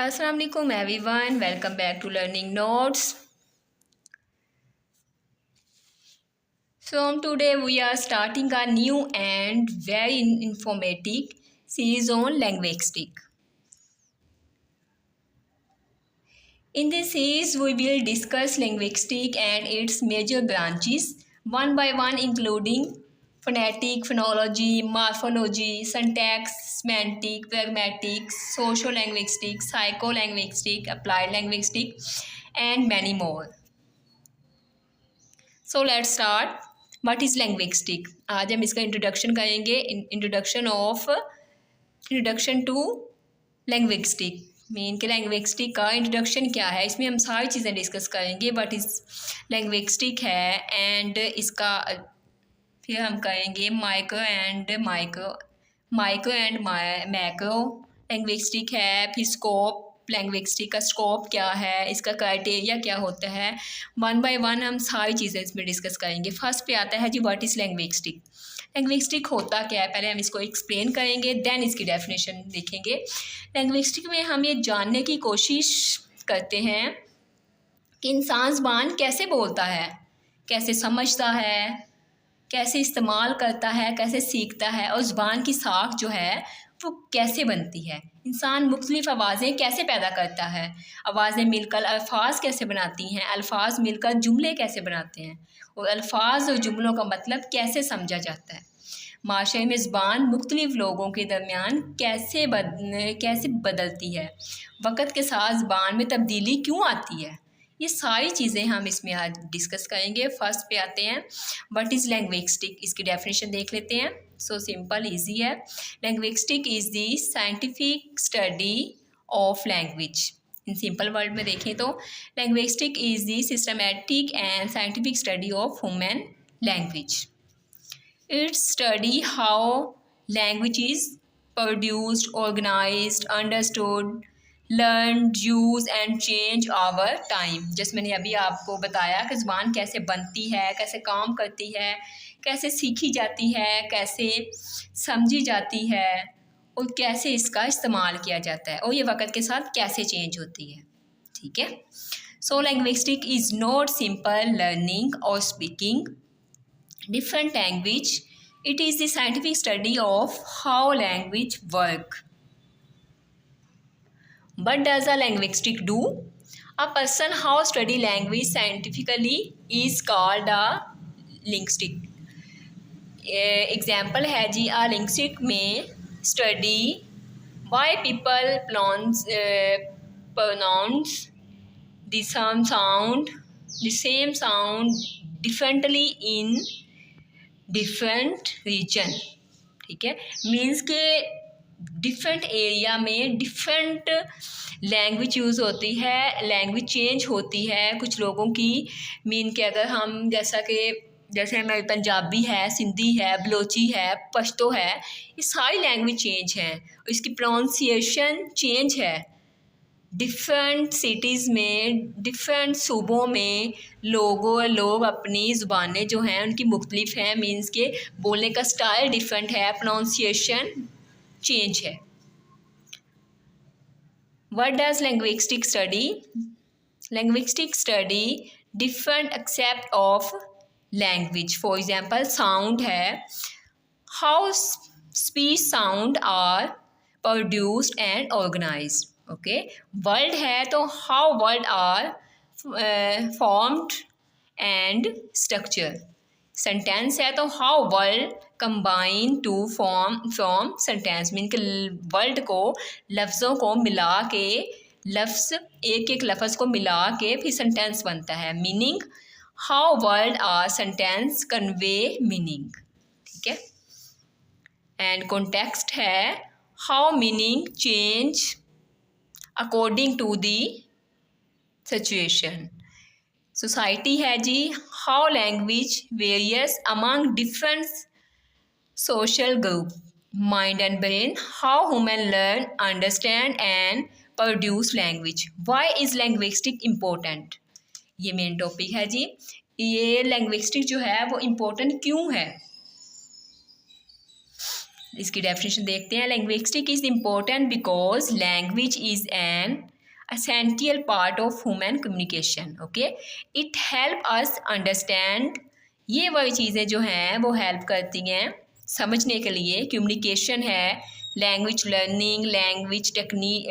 Assalamu alaikum everyone, welcome back to Learning Notes. So today we are starting a new and very informative series on linguistic. In this series we will discuss linguistic and its major branches one by one, including phonetic, phonology, morphology, syntax, semantic, pragmatic, socio-linguistic, psycho-linguistic, applied linguistic and many more. So let's start. What is linguistic. आज हम इसका introduction करेंगे. Introduction to linguistic mean के linguistic का introduction क्या है. इसमें हम सारी चीज़ें डिस्कस करेंगे. व्हाट इज़ लिंग्विस्टिक है एंड इसका फिर हम करेंगे माइक्रो एंड मैक्रो लिंग्विस्टिक है. फिर स्कोप, लिंग्विस्टिक का स्कोप क्या है, इसका क्राइटेरिया क्या होता है. वन बाय वन हम सारी चीज़ें इसमें डिस्कस करेंगे. फर्स्ट पे आता है जी व्हाट इज़ लिंग्विस्टिक. लिंग्विस्टिक होता क्या है, पहले हम इसको एक्सप्लेन करेंगे, देन इसकी डेफिनेशन देखेंगे. लिंग्विस्टिक में हम ये जानने की कोशिश करते हैं कि इंसान ज़बान कैसे बोलता है, कैसे समझता है, कैसे इस्तेमाल करता है, कैसे सीखता है और ज़बान की साख जो है वो कैसे बनती है. इंसान मुख्तलिफ आवाज़ें कैसे पैदा करता है, आवाज़ें मिलकर अल्फाज कैसे बनाती हैं, अल्फाज मिलकर जुमले कैसे बनाते हैं और अल्फाज और जुमलों का मतलब कैसे समझा जाता है. माशरे में ज़बान मुख्तलिफ लोगों के दरमियान कैसे बदलती है, वक़्त के साथ ज़बान में तब्दीली क्यों आती है. ये सारी चीज़ें हम इसमें आज डिस्कस करेंगे. फर्स्ट पे आते हैं व्हाट इज़ लिंग्विस्टिक. इसकी डेफिनेशन देख लेते हैं. सो सिंपल ईजी है. Linguistic is the scientific study of language. In simple word में देखें तो linguistic is the systematic and scientific study of human language. It's study how language is produced, organised, understood, learn, use and change over time. जैसे मैंने अभी आपको बताया कि ज़बान कैसे बनती है, कैसे काम करती है, कैसे सीखी जाती है, कैसे समझी जाती है और कैसे इसका इस्तेमाल किया जाता है और ये वक़्त के साथ कैसे चेंज होती है. ठीक है. So linguistic is not simple learning और speaking different language. It is the scientific study of how language work. What does a linguistic do? A person how study language scientifically is called a linguistic. Example है जी a linguistic में study why people pronounce the same sound differently in different region. ठीक है. Means के different area में different language use होती है, language change होती है कुछ लोगों की. मीन के अगर हम जैसे हमारी पंजाबी है, सिंधी है, बलोची है, पश्तो है, ये सारी लैंग्वेज चेंज हैं. इसकी प्रोनाउंसिएशन चेंज है. डिफरेंट सिटीज़ में, डिफरेंट सूबों में लोग अपनी ज़ुबानें जो हैं उनकी मुख्तलिफ हैं. मीन्स के बोलने का स्टाइल डिफरेंट है, प्रोनाउंसिएशन चेंज है. What does linguistic study? Linguistic study different aspect of language. For example, sound है, how speech sound are produced and organized. Okay. Word है तो how word are formed and structure. Sentence है तो how word combine to form sentence. Mean के word को, लफ्ज़ों को मिला के, लफ्ज़ एक एक लफ्ज़ को मिला के फिर सेंटेंस बनता है. Meaning how word are sentence convey meaning. ठीक है. एंड कॉन्टेक्स्ट है how meaning change according to the situation. Society है जी how language varies among different social group. Mind and brain how human learn, understand and produce language. Why is linguistic important. ये main topic है जी. ये linguistic जो है वो important क्यों है, इसकी डेफिनेशन देखते हैं. Linguistic is important because language is an essential part of human communication. Okay, it help us understand, ये वाली चीज़ें जो हैं वो हेल्प करती हैं समझने के लिए. कम्युनिकेशन है, language learning, language technique,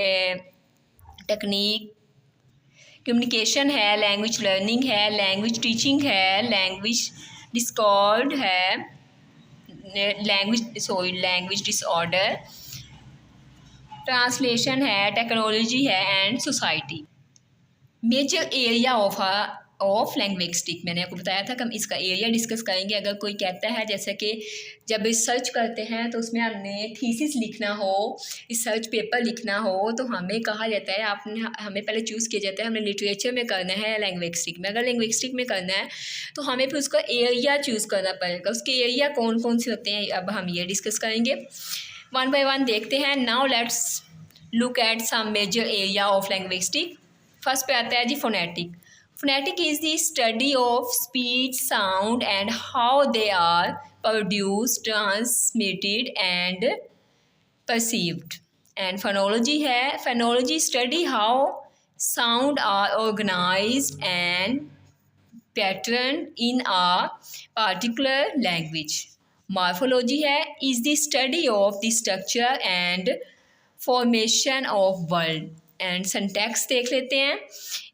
communication है, लैंग्वेज लर्निंग है, लैंग्वेज टीचिंग है, लैंग्वेज डिस्कॉर्ड है, लैंग्वेज डिसऑर्डर, ट्रांसलेशन है, टेक्नोलॉजी है and society. Major area of linguistic, मैंने आपको बताया था कि हम इसका एरिया डिस्कस करेंगे. अगर कोई कहता है जैसे कि जब सर्च करते हैं तो उसमें हमने थीसिस लिखना हो, रिसर्च पेपर लिखना हो, तो हमें कहा जाता है, आपने हमें पहले चूज़ किया जाता है हमने लिटरेचर में करना है लैंग्विस्टिक में. अगर लैंग्विस्टिक में करना है तो हमें फिर उसका एरिया चूज़ करना पड़ेगा. उसके एरिया कौन कौन से होते हैं अब हम ये डिस्कस करेंगे. वन बाय वन देखते हैं. Now let's look at some major area of linguistic. First पे आता है जी phonetic. Phonetic is the study of speech, sound and how they are produced, transmitted and perceived. And phonology है, phonology study how sound are organized and patterned in a particular language. Morphology है, is the study of the structure and formation of word. And syntax देख लेते हैं.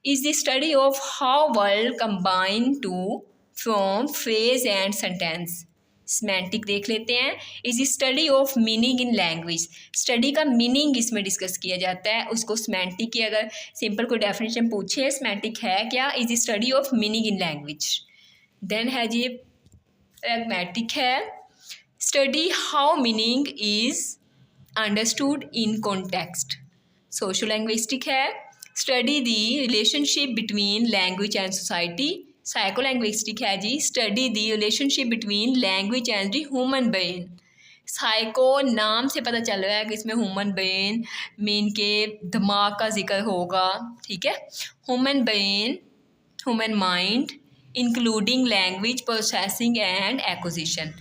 Is the study of how word combine to from phrase and sentence. Semantic देख लेते हैं. Is the study of meaning in language. Study का meaning इसमें discuss किया जाता है. उसको सिमेंटिक की अगर सिंपल कोई डेफिनेशन पूछे सिमेंटिक है क्या, is the study of meaning in language. Then है जी प्रैग्मेटिक है. Study how meaning is understood in context. Social linguistic है. Study the relationship between language and society. Psycho linguistic है जी. Study the relationship between language and the human brain. Psycho नाम से पता चल रहा है कि इसमें ह्यूमन ब्रेन मीन के दिमाग का जिक्र होगा. ठीक है. Human brain, human mind including language processing and acquisition.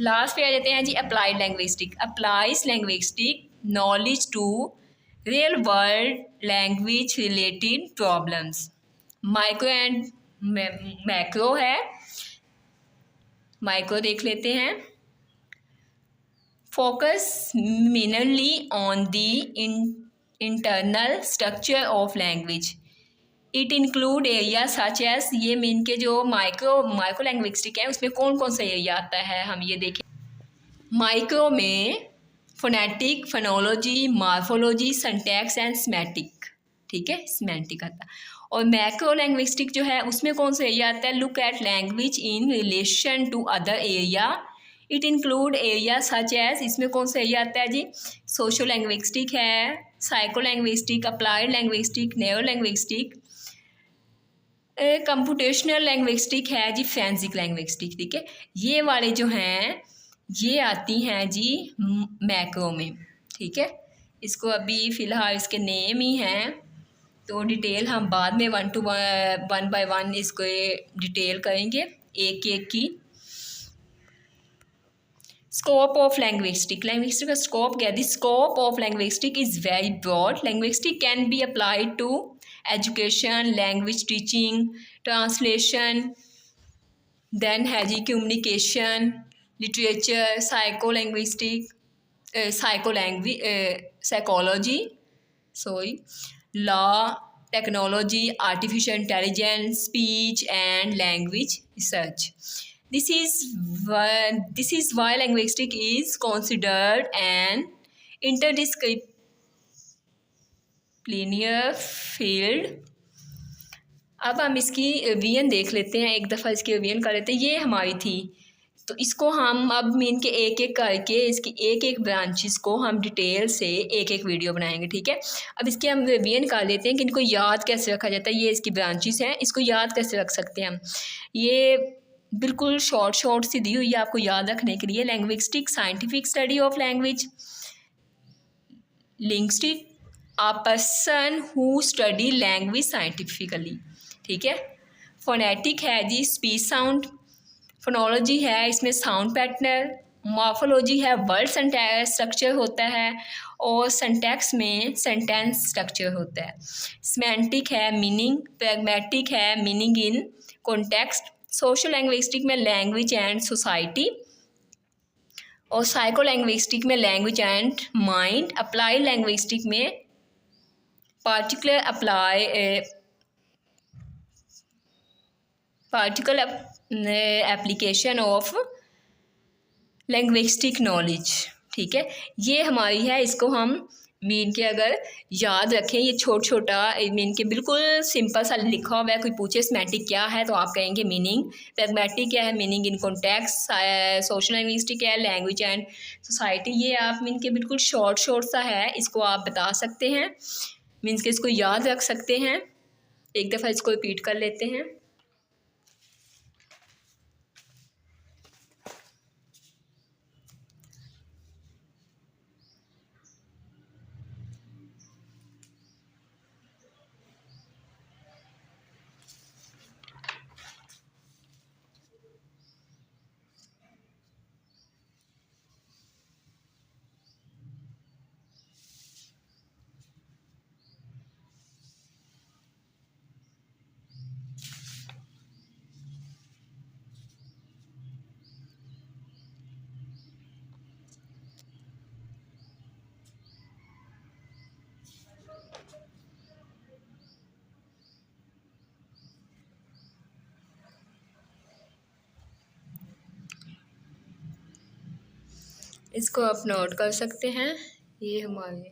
Last पे आ जाते हैं जी applied linguistic. Applies linguistic knowledge to real world language related problems. Micro and macro है. माइक्रो देख लेते हैं. Focus mainly on the internal structure of language. It include area such as, ये मीन के जो माइक्रो लैंग्विस्टिक है उसमें कौन कौन सा एरिया आता है हम ये देखें. माइक्रो में phonetic, phonology, morphology, syntax and semantic. ठीक है, सिमेंटिक आता. और मैक्रो लैंग्विस्टिक जो है उसमें कौन सा एरिया आता है. Look at language in relation to other area. It include area such as, इसमें कौन सा एरिया आता है जी. सोशल लैंग्विस्टिक है, psycho linguistic, applied linguistic, neuro linguistic, computational linguistic है जी, फोरेंसिक लैंग्विस्टिक. ठीक है, ये वाले जो हैं ये आती हैं जी मैक्रो में. ठीक है, इसको अभी फ़िलहाल इसके नेम ही हैं, तो डिटेल हम बाद में वन बाय वन इसको डिटेल करेंगे एक एक की. Scope of linguistic. लैंग्विस्टिक का स्कोप क्या है. The scope of linguistic is very broad. Linguistic can be applied to education, language teaching, translation, then है जी communication, literature, psychology, law, technology, artificial intelligence, speech and language research. This is why linguistics is considered an interdisciplinary field. अब हम इसकी revision देख लेते हैं, एक दफ़ा इसकी रिवीजन कर लेते हैं. ये हमारी थी, तो इसको हम अब मीन के एक एक करके इसकी एक एक ब्रांचेस को हम डिटेल से एक एक वीडियो बनाएंगे. ठीक है, अब इसके हम रिवीजन कर लेते हैं कि इनको याद कैसे रखा जाता है. ये इसकी ब्रांचेस हैं, इसको याद कैसे रख सकते हैं हम. ये बिल्कुल शॉर्ट सी दी हुई है आपको याद रखने के लिए. Linguistic, scientific study of language. Linguistic, a person who study language scientifically. ठीक है. फोनेटिक है जी स्पीच साउंड. फोनोलॉजी है, इसमें साउंड पैटर्न, मॉर्फोलॉजी है वर्ड स्ट्रक्चर होता है, और सिंटैक्स में सेंटेंस स्ट्रक्चर होता है। सिमेंटिक है मीनिंग, प्रैग्मेटिक है meaning in context, social linguistic में लैंग्वेज एंड सोसाइटी, और साइको लैंग्विस्टिक में language and mind, apply linguistic में particular application of linguistic knowledge. ठीक है, ये हमारी है, इसको हम मीन के अगर याद रखें, ये छोटा मीन के बिल्कुल सिंपल सा लिखा हुआ है। कोई पूछे सिमेंटिक क्या है तो आप कहेंगे मीनिंग, प्रैग्मेटिक क्या है meaning in context, social linguistic है लैंग्वेज एंड सोसाइटी। ये आप मीन के बिल्कुल शॉर्ट सा है, इसको आप बता सकते हैं, मीन्स के इसको याद रख सकते हैं। एक दफ़ा इसको रिपीट कर लेते हैं। इसको आप नोट कर सकते हैं। ये हमारे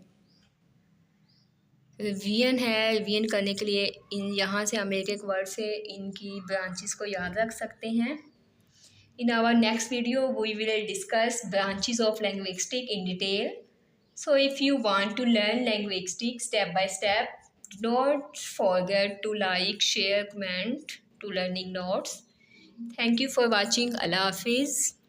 रिवीजन है, रिवीजन करने के लिए इन यहाँ से हम एक एक वर्ड से इनकी ब्रांचेस को याद रख सकते हैं। In our next video we will discuss branches of linguistic in detail. So if you want to learn linguistics step by step, do not forget to like, share, comment to learning notes. Thank you for watching. Allah Hafiz.